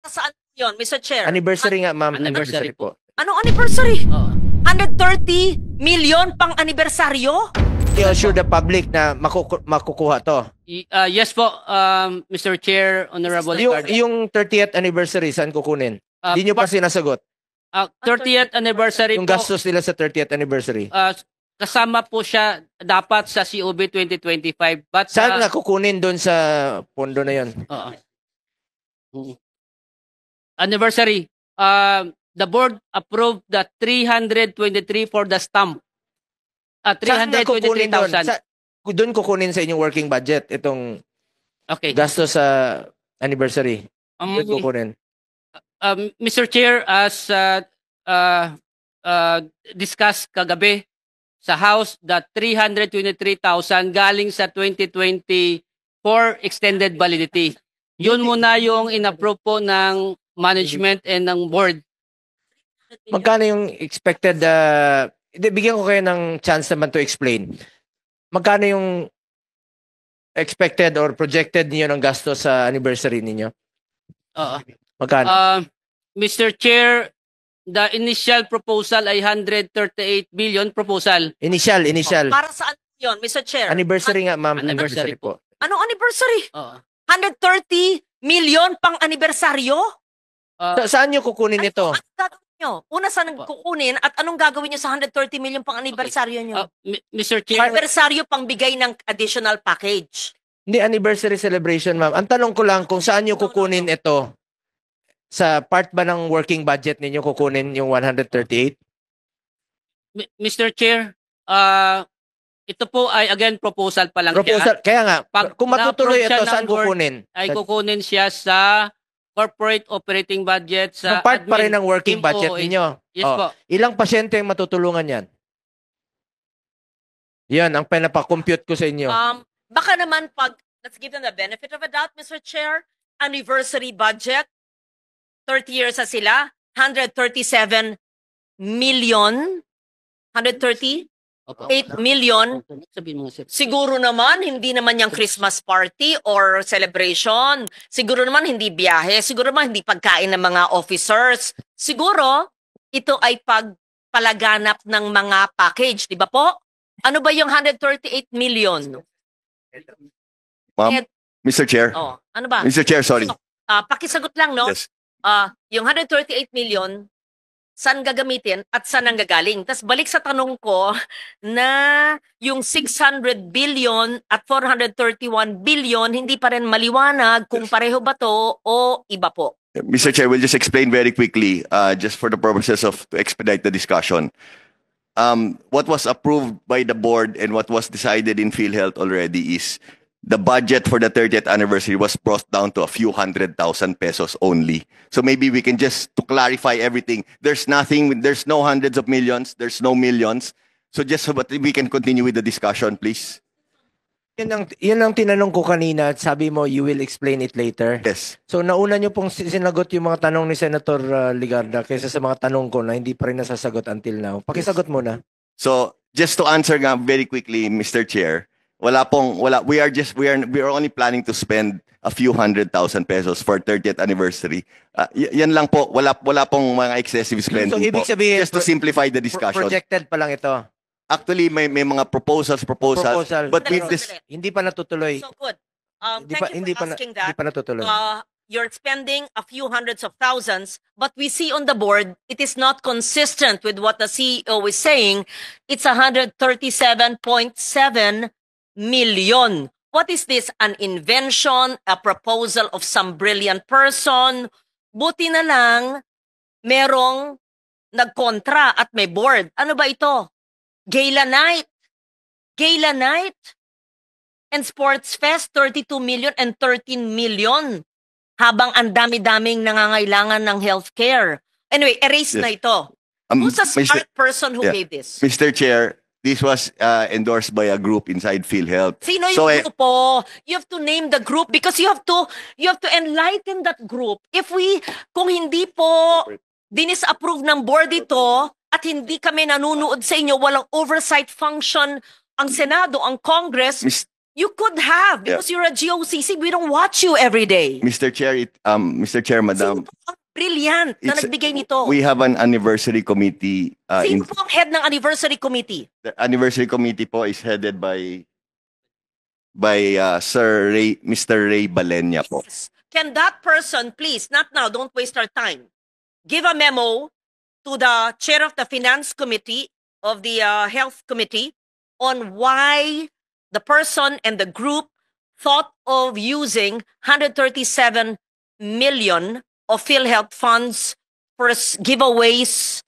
Saan yun, Mr. Chair? Anniversary nga, ma'am. Anniversary po. Anong anniversary? Oo. 130 million pang anibersaryo? To assure the public na makukuha to. Yes po, Mr. Chair, Honorable Ricardo. Yung 30th anniversary, saan kukunin? Hindi nyo pa sinasagot. 30th anniversary Yung po, gastos nila sa 30th anniversary. kasama po siya dapat sa COB 2025. But, Saan nga kukunin doon sa pondo na yon? Anniversary. The board approved the 323 for the stamp. Saan nga kukunin doon? 323,000. Doon kukunin sa inyong working budget itong Okay. gastos sa anniversary. Doon kukunin. Mr. Chair, as discussed kagabi sa House, that 323,000 galing sa 2024 extended validity. Yun muna yung in-approve po ng management and ng board. Magkano yung expected, bigyan ko kayo ng chance naman to explain. Magkano yung expected or projected niyo ng gasto sa anniversary ninyo? Magkano? Mr. Chair, the initial proposal ay 138 billion proposal. Initial. Para saan yun, Mr. Chair? Anniversary nga, ma'am. Anniversary po. Anong anniversary? Oo. 130 million pang anibersaryo? Saan nyo kukunin ito? Anong gagawin nyo? Una, saan kukunin at anong gagawin nyo sa 130 million pang anibersaryo nyo? Mr. Chair, Anibersaryo pang bigay ng additional package. Hindi anniversary celebration, ma'am. Ang tanong ko lang kung saan nyo kukunin ito. Sa part ba ng working budget ninyo kukunin yung 138? Mr. Chair, ito po ay again proposal pa lang Proposal. Kaya nga, Pag kung matutuloy na-approve siya ito, saan ng board, kukunin? ay kukunin siya sa corporate operating budget So sa part pa rin admin, ng working team budget OOH. ninyo. Yes po. Ilang pasyente ang matutulungan yan? Yan, ang pinapakompute ko sa inyo. Baka naman pag, let's give them the benefit of a doubt, Mr. Chair, anniversary budget, 30 years na sila, 137 million, 138 million. Sabihin mo, sir. Siguro naman, hindi naman yung Christmas party or celebration. Siguro naman, hindi biyahe. Siguro naman, hindi pagkain ng mga officers. Siguro, ito ay pagpalaganap ng mga package. Di ba po? Ano ba yung 138 million? Ma'am, Mr. Chair. Oh, ano ba? Mr. Chair, sorry. Pakisagot lang, no? Yes. Yung 138 million, saan gagamitin at saan ang gagaling? Tapos balik sa tanong ko na yung 600 billion at 431 billion, hindi pa rin maliwanag kung pareho ba to o iba po. Mr. Chair, we'll just explain very quickly, just for the purposes of to expedite the discussion. What was approved by the board and what was decided in PhilHealth already is the budget for the 30th anniversary was brought down to a few 100,000 pesos only. So maybe we can just, to clarify everything, there's nothing, there's no hundreds of millions, there's no millions. So just so that we can continue with the discussion, please. Yan ang tinanong ko kanina at sabi mo, you will explain it later. Yes. So nauna nyo pong sinagot yung mga tanong ni Senator Ligarda kaysa sa mga tanong ko na hindi pa rin nasasagot until now. Pakisagot muna. So just to answer nga very quickly, Mr. Chair, we are only planning to spend a few 100,000 pesos for 30th anniversary. Yan lang po, wala pong mga excessive spending. So ibig po. sabihin, Just to simplify the discussion. Projected pa lang ito. Actually, may mga proposals, Proposal. but Pero- Hindi pa natutuloy. So good. Hindi Thank you for asking that. Hindi pa natutuloy. You're spending a few hundreds of thousands, but we see on the board, it is not consistent with what the CEO is saying. It's 137.7 million. What is this? An invention? A proposal of some brilliant person? Buti na lang, merong nagkontra at may board. Ano ba ito? Gala night. Gala night. And Sports Fest, 32 million and 13 million. Habang ang dami-daming nangangailangan ng healthcare. Anyway, erase na ito. Who's a smart person who made this? Mr. Chair, this was endorsed by a group inside PhilHealth. Sino yung grupo? You have to name the group because you have to enlighten that group. Kung hindi po dinis-approve ng board ito at hindi kami nanunood sa inyo, walang oversight function ang Senado, ang Congress, You could have, because you're a GOCC. We don't watch you every day. Mr. Chair, Mr. Chair, Madam, Sino po ang brilliant na It's- nagbigay nito? we have an anniversary committee. Sino po ang head ng anniversary committee? The anniversary committee po is headed by Sir Ray, Mr. Ray Balenya po. Yes. Can that person, please, not now, don't waste our time, give a memo to the chair of the finance committee of the health committee on why the person and the group thought of using 137 million of PhilHealth funds for giveaways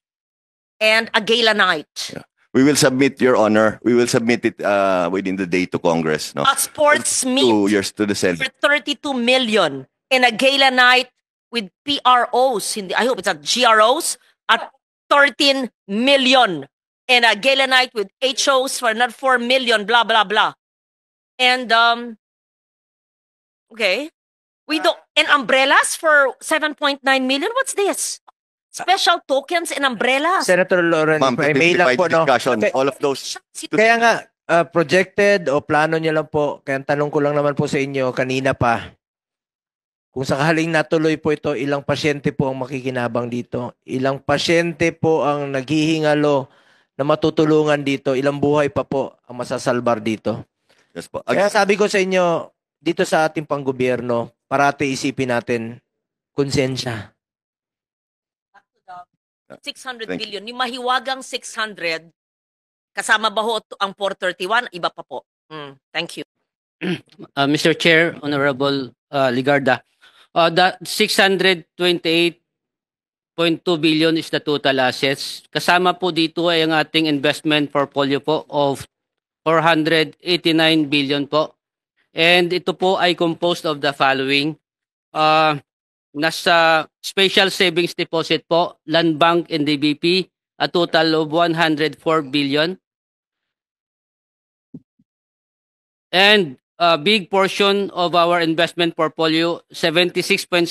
and a gala night. We will submit, Your Honor. We will submit it within the day to Congress. No? A sports meet 2 years to the for Senate. 32 million and a gala night with PROs, hindi, I hope it's not GROs, at 13 million. And a gala night with HOs for another 4 million, blah, blah, blah. And, okay. We don't, and umbrellas for 7.9 million? What's this? Special tokens and umbrellas? Senator Lauren, Ma'am, to may lang simplify po, the no? discussion, Okay. all of those. Kaya nga, projected o plano niyo lang po, kaya ang tanong ko lang naman po sa inyo kanina pa, kung sakaling natuloy po ito, ilang pasyente po ang makikinabang dito? Ilang pasyente po ang naghihingalo na matutulungan dito? Ilang buhay pa po ang masasalbar dito? Yes po. Kaya sabi ko sa inyo, dito sa ating panggobyerno, parati isipin natin, konsensya. 600 Thank billion. Yung mahiwagang 600, kasama ba ho ang 431? Iba pa po. Thank you. Mr. Chair, Honorable Ligarda, the 628.2 billion is the total assets. Kasama po dito ay ang ating investment portfolio po of 489 billion po. And ito po ay composed of the following. Nasa special savings deposit po, Land Bank and DBP, a total of 104 billion. And a big portion of our investment portfolio, 76.70%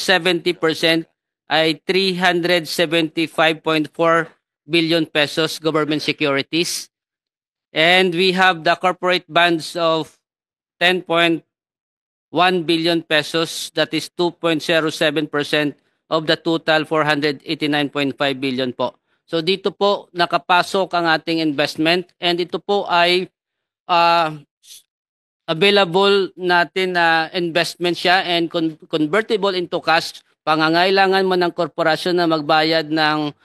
ay 375.4 billion pesos government securities. And we have the corporate bonds of 10.1 billion pesos, that is 2.07% of the total 489.5 billion po. So dito po nakapasok ang ating investment, and ito po ay available natin na investment siya and convertible into cash. Pangangailangan mo ng korporasyon na magbayad ng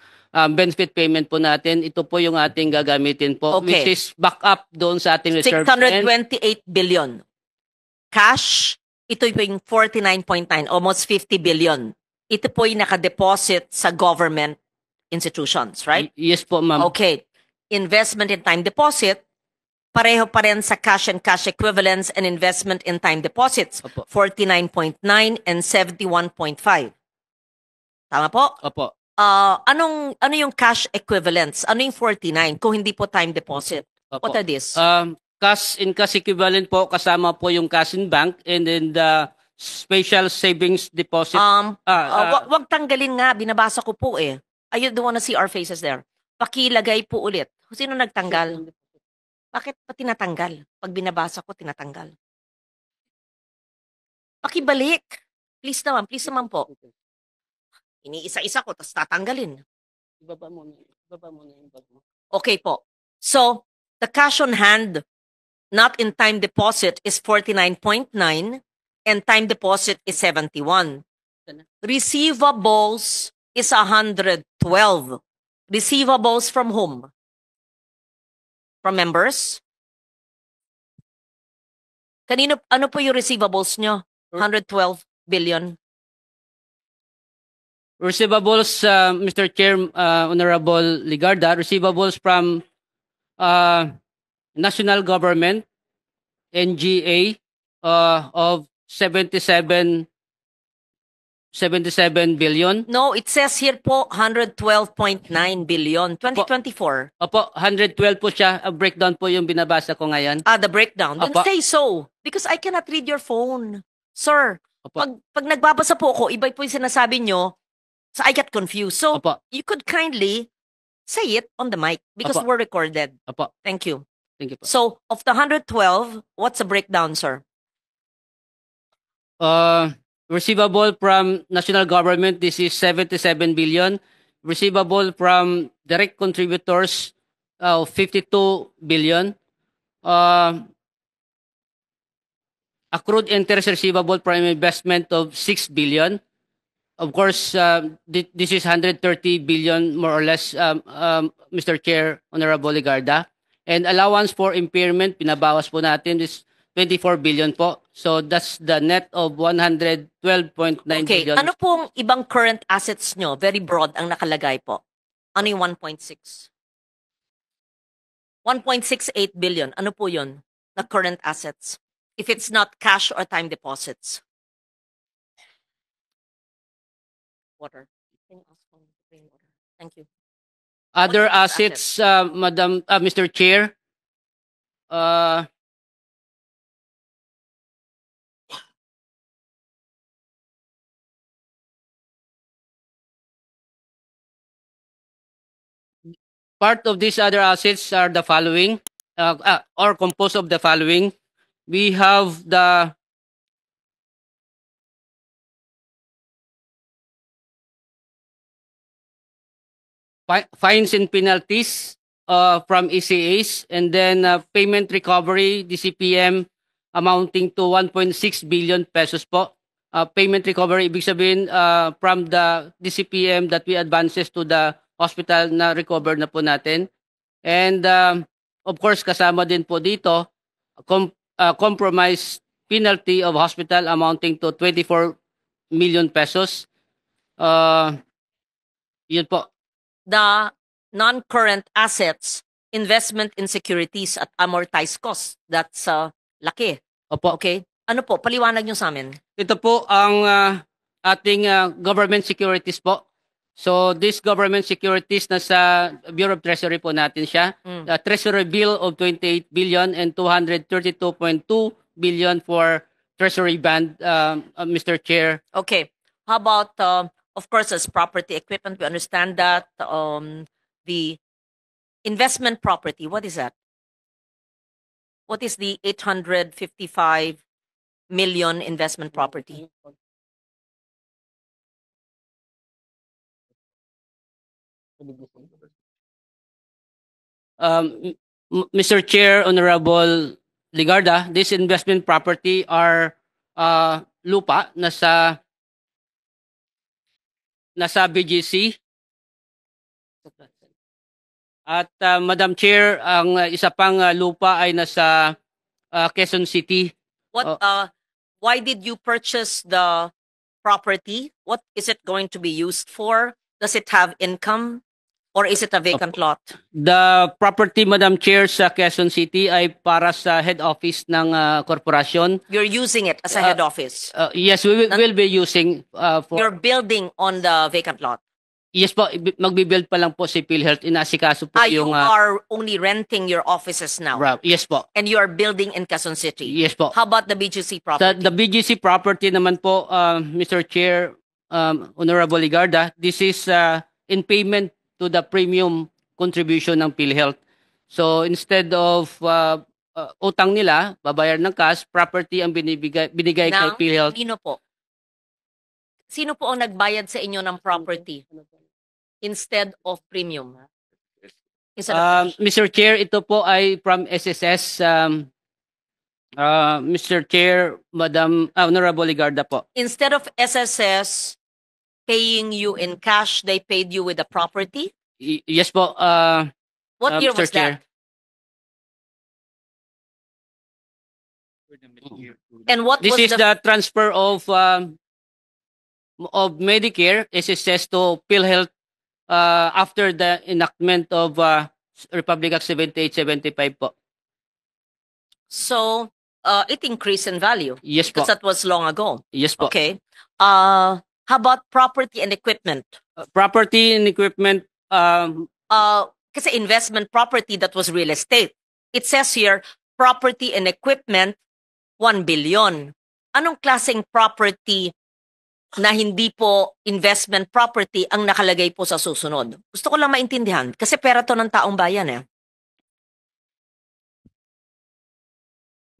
benefit payment po natin, ito po yung ating gagamitin po, Okay. which is back up doon sa ating reserve. And 628 billion. Cash, ito po yung 49.9, almost 50 billion. Ito po yung nakadeposit sa government institutions, right? Yes po, ma'am. Okay. Investment in time deposit, pareho pa rin sa cash and cash equivalents and investment in time deposits. Opo. 49.9 and 71.5. Tama po? Opo. Ano yung cash equivalents? Ano yung 49 kung hindi po time deposit? Opo. What are these? Cash in cash equivalent po, kasama po yung cash in bank, and then the special savings deposit. Wag tanggalin nga, binabasa ko po eh. I don't wanna see our faces there. Pakilagay po ulit. Sino nagtanggal? Bakit pa tinatanggal? Pag binabasa ko, tinatanggal. Pakibalik. Please naman po. Iniisa-isa ko, tapos tatanggalin. Ibaba mo na yung bag mo. Okay po. So, the cash on hand, not in time deposit, is 49.9 and time deposit is 71. Receivables is 112. Receivables from whom? From members? Ano po yung receivables nyo? 112 billion. Receivables, Mr. Chair, Honorable Ligarda, receivables from national government, NGA, of 77 billion. No, it says here po 112.9 billion. 2024. Opo, 112 po siya. A breakdown po yung binabasa ko ngayon. The breakdown. Then Apa. say so. Because I cannot read your phone. Sir, Opo. pag nagbabasa po ako, iba po yung sinasabi nyo, so I get confused. So, Opo. you could kindly say it on the mic because Apa. we're recorded. Opo. Thank you. Thank you po. So, of the 112, what's the breakdown, sir? Receivable from national government, this is 77 billion. Receivable from direct contributors, 52 billion. Accrued interest receivable from investment of 6 billion. Of course, this is 130 billion more or less, Mr. Chair, Honorable Ligarda. And allowance for impairment, pinabawas po natin, is 24 billion po. So that's the net of 112.9 Okay, billion. ano pong ibang current assets nyo? Very broad ang nakalagay po. Ano yung 1.6? 1.68 billion. Ano po yun na current assets? If it's not cash or time deposits. Water. Can you ask for plain water? Thank you. Other What's the assets, Mr. Chair, part of these other assets are the following, or composed of the following. We have the fines and penalties from ECAs, and then payment recovery, DCPM, amounting to 1.6 billion pesos po. Payment recovery, ibig sabihin from the DCPM that we advances to the hospital na recover na po natin. And of course, kasama din po dito, compromise penalty of hospital amounting to 24 million pesos. Yun po. The non-current assets, investment in securities at amortized costs. That's laki. Opo. Okay? Ano po? Paliwanag nyo sa amin. Ito po ang ating government securities po. So this government securities nasa Bureau of Treasury po natin siya. The Treasury bill of 28 billion and 232.2 billion for Treasury bond, Mr. Chair. Okay. How about, of course, as property equipment, we understand that the investment property, what is that? What is the 855 million investment property? Mr. Chair, Honorable Ligarda, this investment property are lupa nasa BGC. At Madam Chair, ang isa pang lupa ay nasa Quezon City. What? Why did you purchase the property? What is it going to be used for? Does it have income? Or is it a vacant lot? The property, Madam Chair, sa Quezon City ay para sa head office ng korporasyon. You're using it as a head office. Yes, we will be using for... You're building on the vacant lot. Yes po, magbibuild pa lang po si PhilHealth. Inaasikaso po You yung... are only renting your offices now. Yes po. And you are building in Quezon City. Yes po. How about the BGC property? The BGC property naman po, Mr. Chair, Honorable Ligarda, this is in payment to the premium contribution ng PhilHealth. So instead of utang nila, babayar ng cash, property ang binigay kay PhilHealth. Sino po ang nagbayad sa inyo ng property instead of premium? Mr. Chair, ito po ay from SSS. Mr. Chair, Madam Honorable Ligarda po. Instead of SSS paying you in cash, they paid you with the property? Yes po. What year Mr. was Chair. that? And what This was is the transfer of Medicare SSS to PhilHealth after the enactment of Republic Act 7875 po. So, it increased in value. Yes po. Because that was long ago. Yes po. Okay. How about property and equipment? Property and equipment, Kasi investment property, that was real estate. It says here, property and equipment, 1 billion. Anong klaseng property na hindi po investment property ang nakalagay po sa susunod? Gusto ko lang maintindihan. Kasi pera to ng taong bayan eh.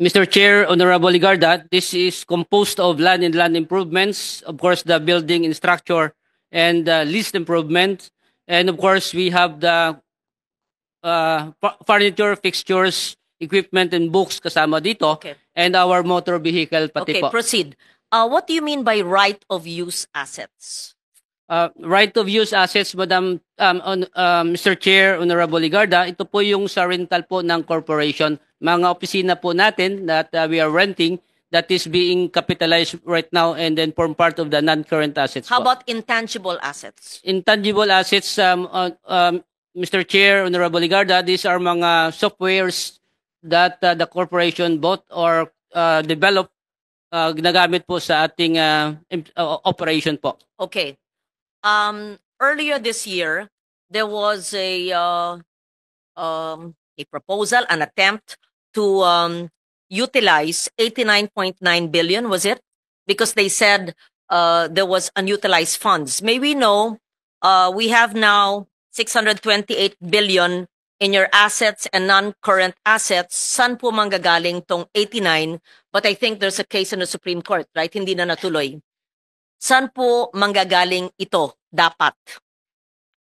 Mr. Chair, Honorable Ligarda, this is composed of land and land improvements, of course, the building and structure and lease improvement, and of course, we have the furniture, fixtures, equipment, and books kasama dito, Okay. and our motor vehicle pati Okay, po. proceed. What do you mean by right of use assets? Right of use assets, Madam Mr. Chair, Honorable Ligarda, ito po yung sa rental po ng corporation. Mga opisina po natin that we are renting that is being capitalized right now and then form part of the non-current assets How po. about intangible assets? Intangible assets, Mr. Chair, Honorable Ligarda, these are mga softwares that the corporation bought or developed ginagamit po sa ating operation po. Okay. Earlier this year, there was a proposal, an attempt to utilize 89.9 billion, was it? Because they said there was unutilized funds. May we know, we have now 628 billion in your assets and non-current assets. Saan po manggagaling tong 89? But I think there's a case in the Supreme Court, right? Hindi na natuloy. Saan po manggagaling ito dapat?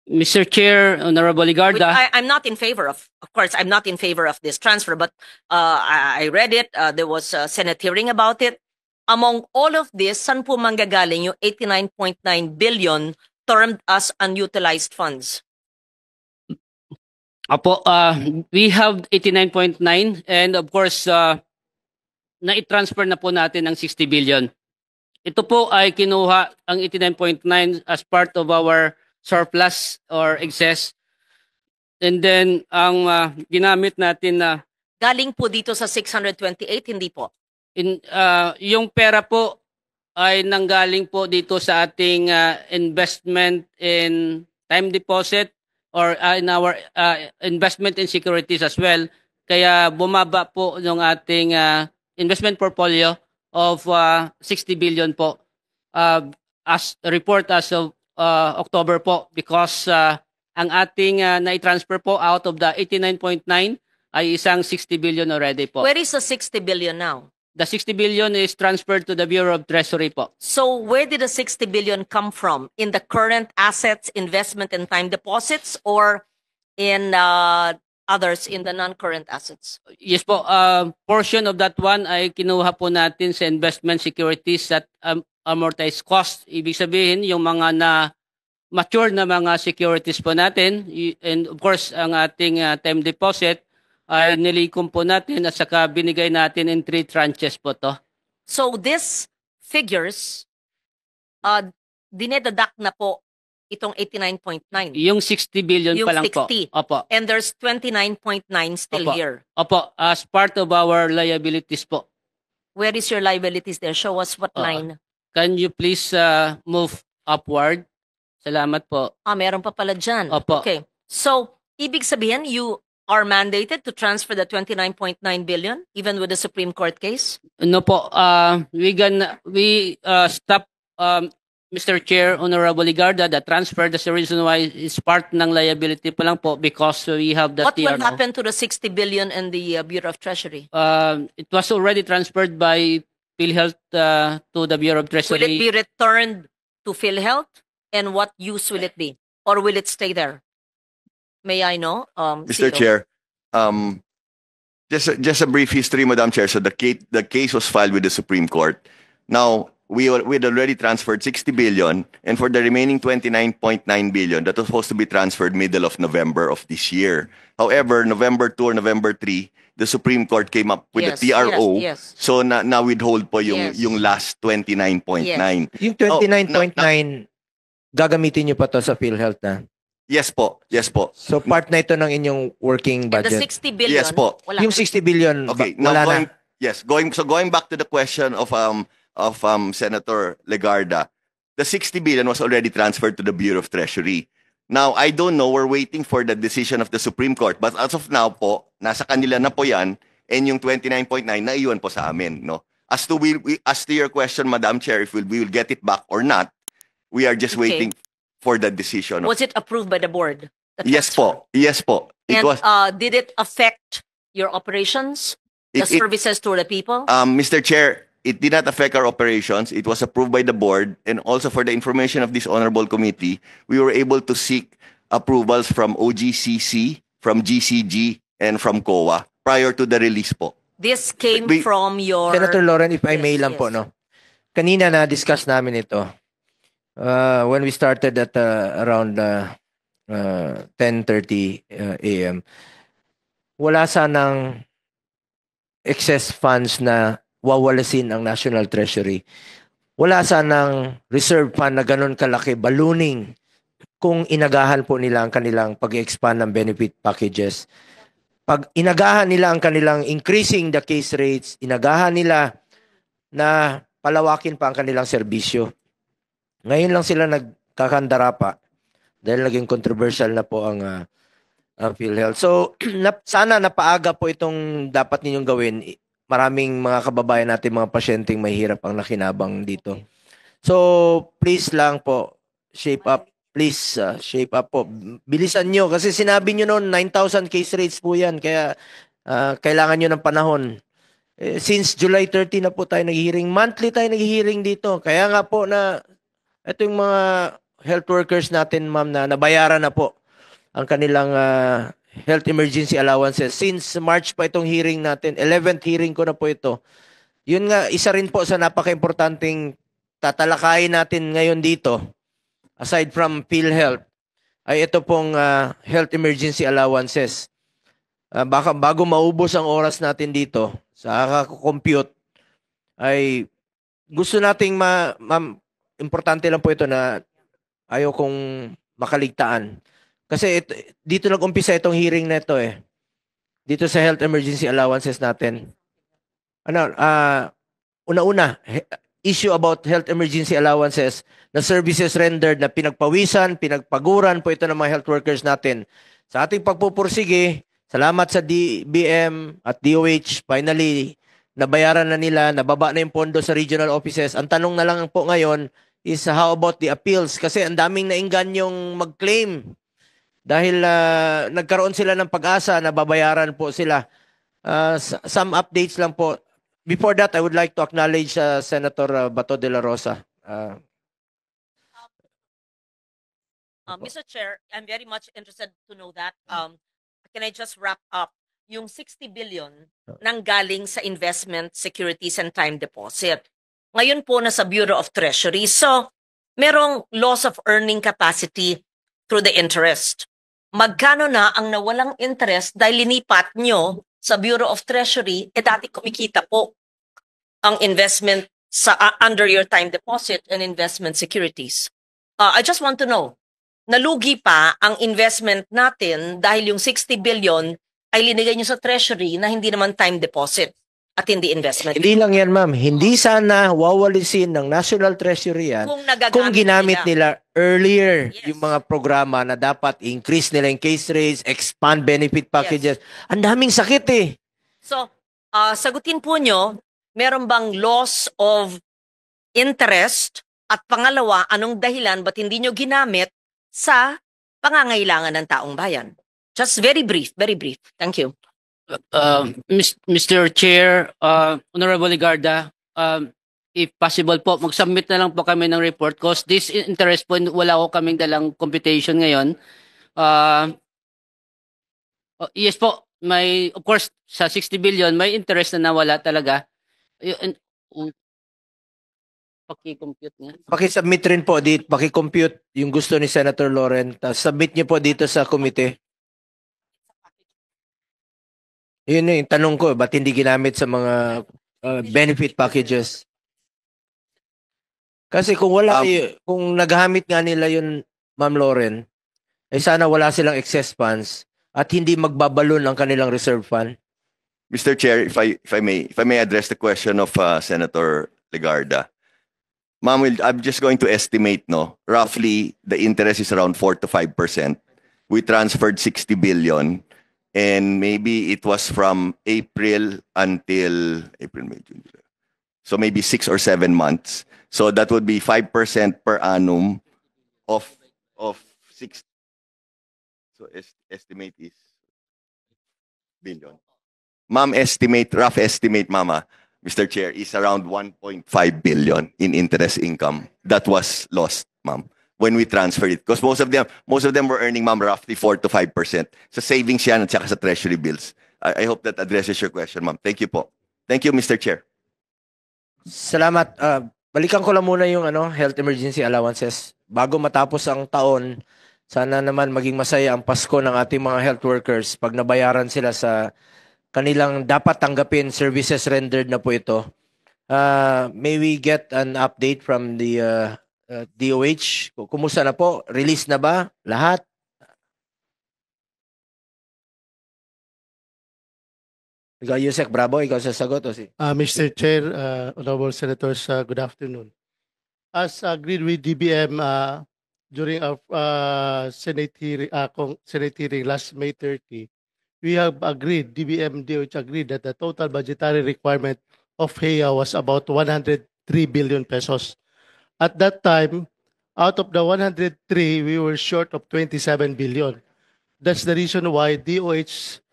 Mr. Chair, Honorable Which Ligarda, I'm not in favor of. Of course, I'm not in favor of this transfer, but I read it. There was a Senate hearing about it. Among all of this, saan po manggagaling yung 89.9 billion termed as unutilized funds? Apo, we have 89.9 and of course, na-transfer na po natin ang 60 billion. Ito po ay kinuha ang 89.9 as part of our surplus or excess. And then, ang ginamit natin na Galing po dito sa 628, hindi po. yung pera po ay nanggaling po dito sa ating investment in time deposit or in our investment in securities as well. Kaya bumaba po yung ating investment portfolio of 60 billion po as report as of October po because ang ating na-transfer po out of the 89.9 ay isang 60 billion already po. Where is the 60 billion now? The 60 billion is transferred to the Bureau of Treasury po. So where did the 60 billion come from? In the current assets, investment, and time deposits, or in others in the non-current assets? Yes po, portion of that one ay kinuha po natin sa investment securities at amortized cost. Ibig sabihin, yung mga na mature na mga securities po natin and of course, ang ating time deposit ay nilikom po natin at saka binigay natin in 3 tranches po to. So this figures, dinededuct na po itong 89.9. Yung 60 billion Yung pa lang po. 60. Opo. And there's 29.9 still Opo. here. Opo, as part of our liabilities po. Where is your liabilities there? Show us what line. Can you please move upward? Salamat po. Meron pa pala dyan. Opo. Okay. So, ibig sabihin, you are mandated to transfer the 29.9 billion even with the Supreme Court case? No po, we stop Mr. Chair, Honorable Ligarda, the transfer. That's the reason why it's part ng liability pa lang po because we have the What will TRO. happen to the 60 billion in the Bureau of Treasury? It was already transferred by PhilHealth to the Bureau of Will it Treasury. be returned to PhilHealth? And what use will it be? Or will it stay there? May I know? Mr. CEO? Chair, just a brief history, Madam Chair. So the case was filed with the Supreme Court. Now, we had already transferred 60 billion, and for the remaining 29.9 billion, that was supposed to be transferred middle of November of this year. However, November 2 or November 3, the Supreme Court came up with Yes, the TRO. yes. So na withhold po Yes. yung last 29.9. Yung 29.9, gagamitin nyo pa to sa PhilHealth na? Yes po. Yes po. So part na ito ng inyong working And the budget. 60 billion, Yes po. wala. Yung 60 billion, Okay, wala now going na. yes, going back to the question of Senator Legarda, the 60 billion was already transferred to the Bureau of Treasury. Now, I don't know, we're waiting for the decision of the Supreme Court, but as of now po, nasa kanila na po 'yan, and yung 29.9 naiwan po sa amin, no? As to your question, Madam Chair, if we will get it back or not, we are just Okay. waiting for the decision. Was it approved by the board? The Yes transfer? po. Yes po. It And was did it affect your operations? The It- services to the people? Mr. Chair, it did not affect our operations. It was approved by the board, and also for the information of this honorable committee, we were able to seek approvals from OGCC, from GCG, and from COA prior to the release po. This came we- from your... Senator Lauren, if I Yes, may lang po, yes. no? Kanina na-discuss namin ito. When we started at around 10:30 a.m., wala sanang excess funds na wawalasin ang National Treasury. Wala sanang reserve fund na ganun kalaki, ballooning, kung inagahan po nila ang kanilang pag-expand ng benefit packages. Pag inagahan nila ang kanilang increasing the case rates, inagahan nila na palawakin pa ang kanilang serbisyo. Ngayon lang sila nagkakandara pa dahil naging controversial na po ang PhilHealth. So, sana napaaga po itong dapat ninyong gawin. Maraming mga kababayan natin, mga pasyenteng mahirap ang nakinabang dito. So, please lang po, shape up. Please, shape up po. Bilisan nyo. Kasi sinabi nyo noon, 9,000 case rates po yan. Kaya, kailangan nyo ng panahon. Since July 30 na po tayo nag-hearing. Monthly tayo nag-hearing dito. Kaya nga po na, ito yung mga health workers natin, ma'am, na nabayaran na po ang kanilang health emergency allowances. Since March pa itong hearing natin, 11th hearing ko na po ito. Yun nga, isa rin po sa napaka-importanting tatalakayin natin ngayon dito, aside from PhilHealth, ay ito pong health emergency allowances. Baka bago maubos ang oras natin dito sa compute ay gusto nating importante lang po ito na ayaw kong makaligtaan. Kasi dito nag-umpisa itong hearing na ito eh. Dito sa health emergency allowances natin. Una-una, issue about health emergency allowances na services rendered na pinagpawisan, pinagpaguran po ito ng mga health workers natin. Sa ating pagpupursige, salamat sa DBM at DOH, finally, nabayaran na nila, nababa na yung pondo sa regional offices. Ang tanong na lang po ngayon is how about the appeals? Kasi ang daming naingganyong mag-claim. Dahil nagkaroon sila ng pag-asa na babayaran po sila. Some updates lang po. Before that, I would like to acknowledge Senator Bato de la Rosa. Mr. Chair, I'm very much interested to know that. Can I just wrap up? Yung 60 billion nang galing sa investment, securities, and time deposit. Ngayon po nasa Bureau of Treasury. So, merong loss of earning capacity through the interest. Magkano na ang nawalang interest dahil linipat nyo sa Bureau of Treasury, dati kumikita po ang investment sa under your time deposit and investment securities. I just want to know, nalugi pa ang investment natin dahil yung 60 billion ay linigay nyo sa Treasury na hindi naman time deposit at hindi investment. Hindi lang yan, ma'am. Hindi sana wawalisin ng National Treasury yan kung ginamit nila earlier yung mga programa na dapat increase nila yung case rates, expand benefit packages. Ang daming sakit eh. So, sagutin po nyo, meron bang loss of interest? At pangalawa, anong dahilan ba't hindi nyo ginamit sa pangangailangan ng taong bayan? Just very brief, very brief. Thank you. Mr. Chair, Honorable Ligarda, if possible po, mag-submit na lang po kami ng report because this interest po, wala ko kaming dalang computation ngayon. Yes po, of course, sa 60 billion, may interest na nawala talaga. Paki-compute nga. Paki-submit rin po dito, paki-compute yung gusto ni Senator Lauren. Submit niyo po dito sa komite. Yun yung tanong ko, ba't hindi ginamit sa mga benefit packages? Kasi kung wala, kung naghamit nga nila yun, Ma'am Lauren, eh sana wala silang excess funds at hindi magbabalon ang kanilang reserve fund. Mr. Chair, if I may address the question of Senator Legarda. Ma'am, I'm just going to estimate, no, roughly the interest is around 4 to 5%. We transferred 60 billion. And maybe it was from April until April, May, June, July. So maybe 6 or 7 months. So that would be 5% per annum of 6. So estimate is billion. ma'am rough estimate, mama, Mr. Chair, is around 1.5 billion in interest income that was lost, ma'am, when we transferred it. Because most of them were earning, ma'am, roughly 4 to 5%. Sa savings yan at saka sa treasury bills. I hope that addresses your question, ma'am. Thank you po. Thank you, Mr. Chair. Salamat. Balikan ko lang muna yung health emergency allowances. Bago matapos ang taon, sana naman maging masaya ang Pasko ng ating mga health workers pag nabayaran sila sa kanilang dapat tanggapin services rendered na po ito. May we get an update from the DOH? Kumusta na po? Release na ba? Lahat? Ikaw, Yusek Bravo, ikaw sasagot o si? Mr. Chair, Honorable Senators, good afternoon. As agreed with DBM during our Senate hearing last May 30, we have agreed, DBM DOH agreed that the total budgetary requirement of HEA was about 103 billion pesos. At that time, out of the 103, we were short of 27 billion. That's the reason why DOH,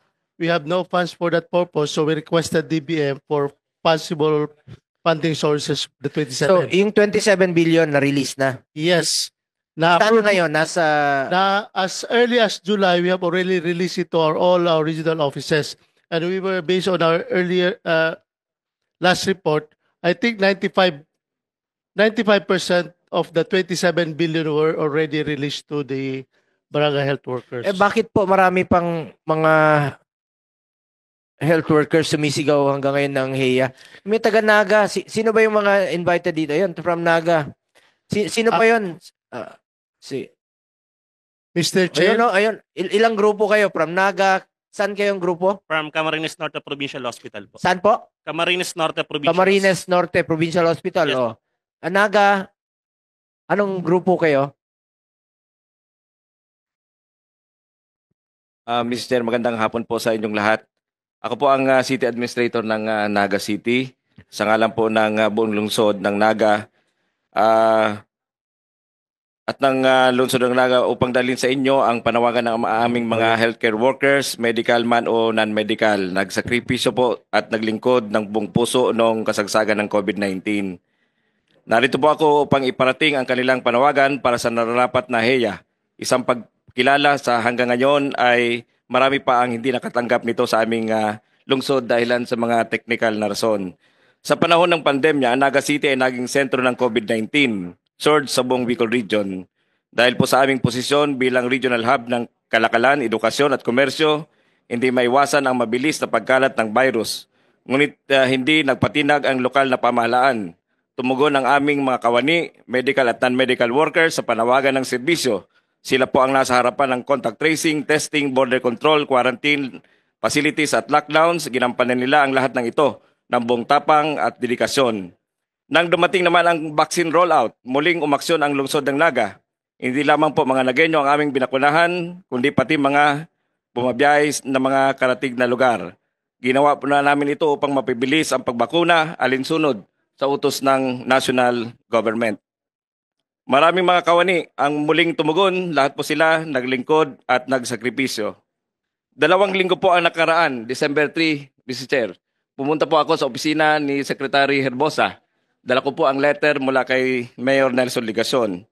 we have no funds for that purpose, so we requested DBM for possible funding sources, the 27. So, yung 27 billion na-release na? Yes. Saan ngayon? As early as July, we have already released it to all our regional offices. And we were, based on our earlier last report, I think 95% of the 27 billion were already released to the barangay health workers. Bakit po marami pang mga health workers sumisigaw hanggang ngayon ng HEA? May taga Naga. Sino ba yung mga invited dito? Yun, from Naga. Sino pa yun? Mr. Chair? Ayun. Ilang grupo kayo? From Naga? Saan kayong grupo? From Camarines Norte Provincial Hospital po. Saan po? Camarines Norte Provincial. Camarines Norte Provincial Hospital. Yes. Oh. Naga, anong grupo kayo? Mr. Chair, magandang hapon po sa inyong lahat. Ako po ang City Administrator ng Naga City. Sa ngalan po ng buong lungsod ng Naga. At ng lungsod ng Naga upang dalhin sa inyo ang panawagan ng aming mga healthcare workers, medical man o non-medical. Nagsakripisyo po at naglingkod ng buong puso noong kasagsagan ng COVID-19. Narito po ako upang iparating ang kanilang panawagan para sa nararapat na HEA. Isang pagkilala sa hanggang ngayon ay marami pa ang hindi nakatanggap nito sa aming lungsod dahilan sa mga technical na rason. Sa panahon ng pandemya, Naga City ay naging sentro ng COVID-19, surge sa buong Bicol Region. Dahil po sa aming posisyon bilang regional hub ng kalakalan, edukasyon at komersyo, hindi maiwasan ang mabilis na pagkalat ng virus. Ngunit hindi nagpatinag ang lokal na pamahalaan. Tumugon ang aming mga kawani, medical at non-medical workers sa panawagan ng serbisyo. Sila po ang nasa harapan ng contact tracing, testing, border control, quarantine, facilities at lockdowns. Ginampanan nila ang lahat ng ito ng buong tapang at dedikasyon. Nang dumating naman ang vaccine rollout, muling umaksyon ang lungsod ng Naga. Hindi lamang po mga Nagenyo ang aming binakunahan, kundi pati mga bumabiyay na mga karatig na lugar. Ginawa po na namin ito upang mapibilis ang pagbakuna alinsunod sa utos ng national government. Maraming mga kawani ang muling tumugon, lahat po sila naglingkod at nagsakripisyo. 2 linggo po ang nakaraan, December 3, Mr. Chair. Pumunta po ako sa opisina ni Secretary Herbosa. Dala ko po ang letter mula kay Mayor Nelson Ligason.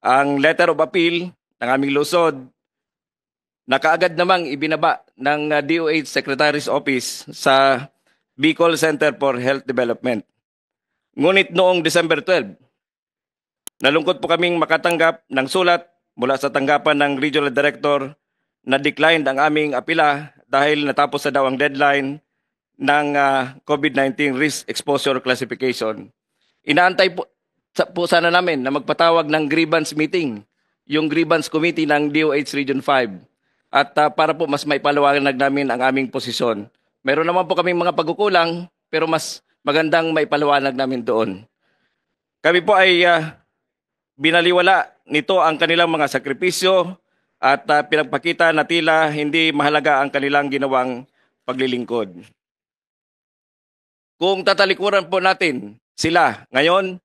Ang letter of appeal ng aming lungsod, nakaagad namang ibinaba ng DOH Secretary's Office sa Bicol Center for Health Development. Ngunit noong December 12, nalungkot po kaming makatanggap ng sulat mula sa tanggapan ng Regional Director na declined ang aming apila dahil natapos na daw ang deadline ng COVID-19 Risk Exposure Classification. Inaantay po sana namin na magpatawag ng grievance meeting, yung grievance committee ng DOH Region 5. At para po mas maipaliwanag namin ang aming posisyon. Meron naman po kaming mga pagkukulang pero mas magandang maipaliwanag namin doon. Kami po ay binaliwala nito ang kanilang mga sakripisyo at pinagpakita na tila hindi mahalaga ang kanilang ginawang paglilingkod. Kung tatalikuran po natin sila ngayon,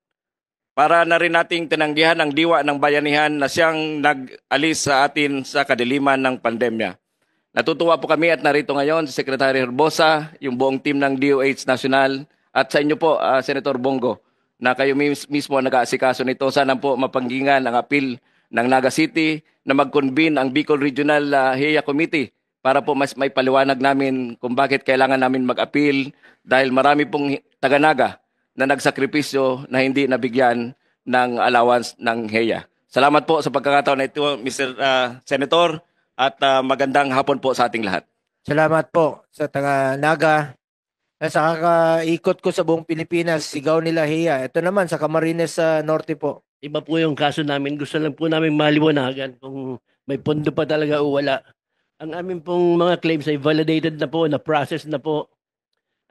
para na rin nating tinanggihan ang diwa ng bayanihan na siyang nag-alis sa atin sa kadiliman ng pandemya. Natutuwa po kami at narito ngayon si Secretary Herbosa, yung buong team ng DOH National at sa inyo po, Senator Bongo, na kayo mismo ang nag-aasikaso nito. Sana po mapanggingan ang appeal ng Naga City na mag-convene ang Bicol Regional HEA Committee para po mas may paliwanag namin kung bakit kailangan namin mag-appeal dahil marami pong taga-Naga na nagsakripisyo na hindi nabigyan ng allowance ng HEA. Salamat po sa pagkakataon na ito, Mr. Senator. At magandang hapon po sa ating lahat. Salamat po sa taga-Naga. Sa kakaikot ko sa buong Pilipinas, sigaw nila HEA. Ito naman sa Camarines sa Norte po. Iba po yung kaso namin. Gusto lang po namin maliwanagan kung may pondo pa talaga o wala. Ang amin pong mga claims ay validated na po, na-process na po.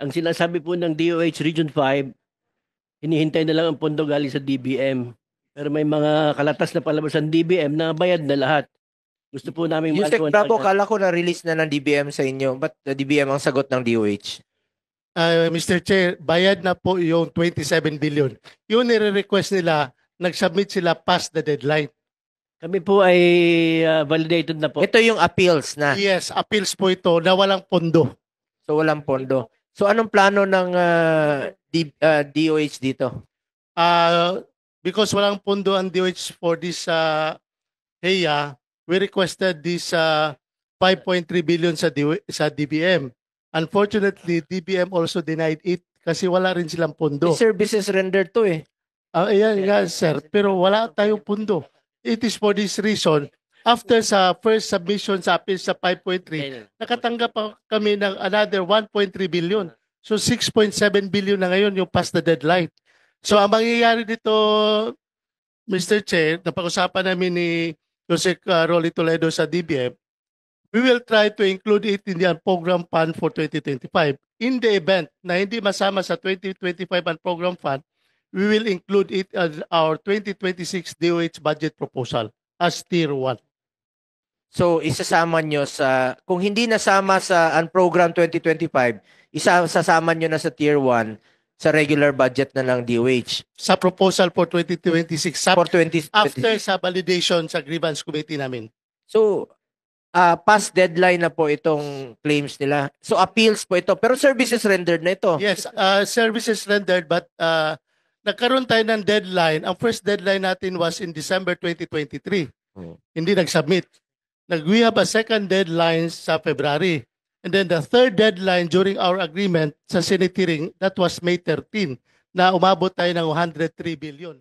Ang sinasabi po ng DOH Region 5, hinihintay na lang ang pondo galing sa DBM. Pero may mga kalatas na palabas ng DBM na bayad na lahat. Gusto po namin Yusek Bravo, kala ko na-release na ng DBM sa inyo. Ba't DBM ang sagot ng DOH? Mr. Chair, bayad na po yung 27 billion. Yung nire-request nila, nag-submit sila past the deadline. Kami po ay validated na po. Ito yung appeals na. Yes, appeals po ito na walang pondo. So walang pondo. So anong plano ng DOH dito? Because walang pondo ang DOH for this HEA, we requested this 5.3 billion sa DBM. Unfortunately, DBM also denied it kasi wala rin silang pondo. Services rendered to eh. Ayan nga, sir. Pero wala tayong pondo. It is for this reason, after sa first submission sa appeal sa 5.3, nakatanggap pa kami ng another 1.3 billion. So 6.7 billion na ngayon yung past the deadline. So ang mangyayari dito, Mr. Chair, napag-usapan namin ni Jose Rolly Toledo sa DBM, we will try to include it in the program fund for 2025. In the event na hindi masama sa 2025 program fund, we will include it as our 2026 DOH budget proposal as tier 1. So isasama nyo sa, kung hindi nasama sa program 2025, isasama nyo na sa tier 1 sa regular budget na ng DOH. Sa proposal for 2026, For 2026. after sa validation sa grievance committee namin. So, past deadline na po itong claims nila. So, appeals po ito. Pero services rendered na ito. Yes, services rendered but nagkaroon tayo ng deadline. Ang first deadline natin was in December 2023. Hindi nag-submit. We have a second deadline sa February. And then the third deadline during our agreement sa Senate hearing, that was May 13, na umabot tayo ng 103 billion.